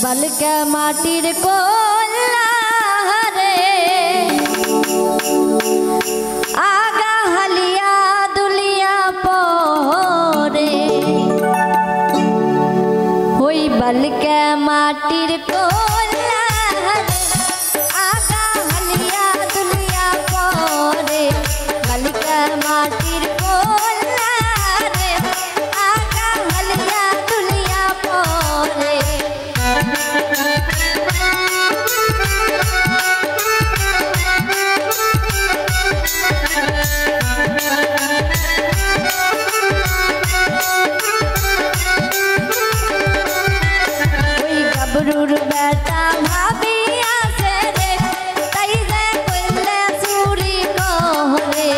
बलके माटिर कोला रे आगा हलिया दुलिया पोरे होई बलके माटिर कोला आगा हलिया दुलिया पोरे बलके माटिर कोला रे आगा हलिया दुलिया पोरे गबरूर बेटा भाभिया से रे तैसे कोइले सूरी कोहरे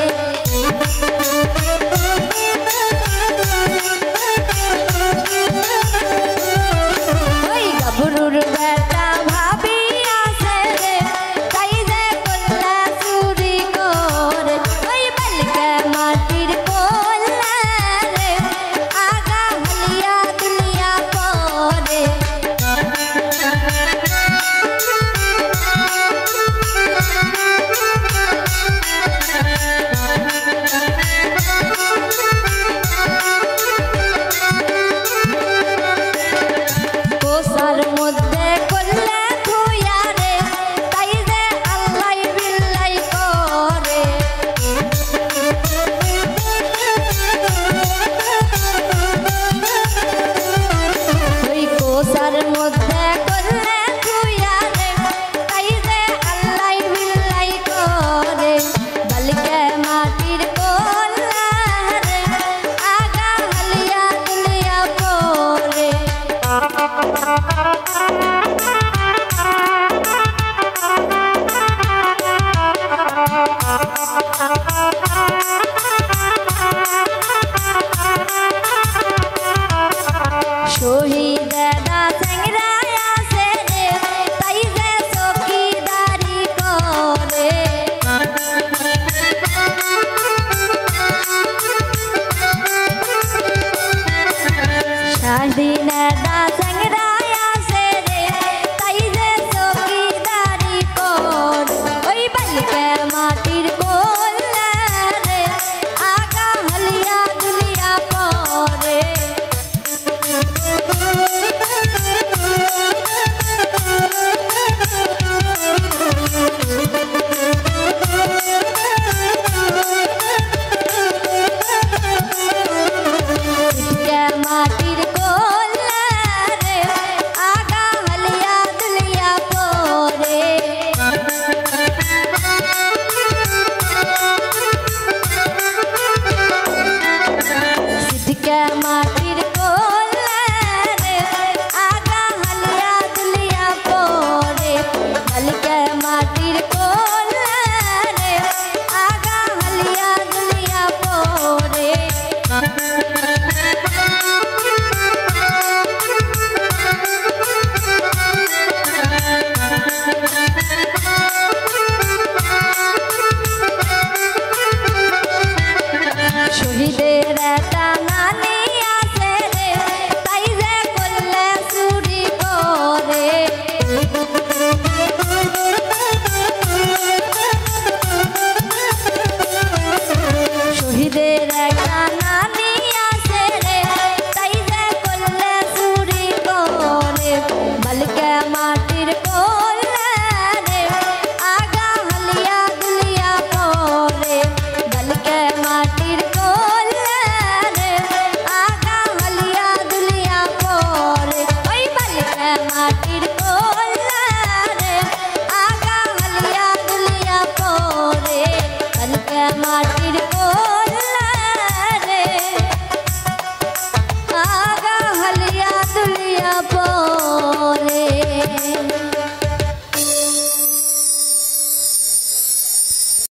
ओई गबरूर बेटा भाभिया से रे तैसे कोइले सूरी कोहरे ओई बलके माटिर कोला रे आगा हलिया दुनिया पोरे कोसार मध्य कोल्ले थुया रे ताइजे अल्लाह बिल्लाई करे ओई कोसार मध्य कोल्ले थुया रे ताइजे अल्लाह बिल्लाई करे बलके माटिर कोला रे आगा हलिया दुनिया पोरे शहीद दादा संग्राया से रे तैसे चौकीदारी करे शादीन दादा संग्राया से रे तैसे चौकीदारी करे ओई बलके माटिर कोला रे आगा हलिया दुनिया पोरे के माटिर कोला रे आगा हलिया दुनिया पोरे सिद्ध के माटिर को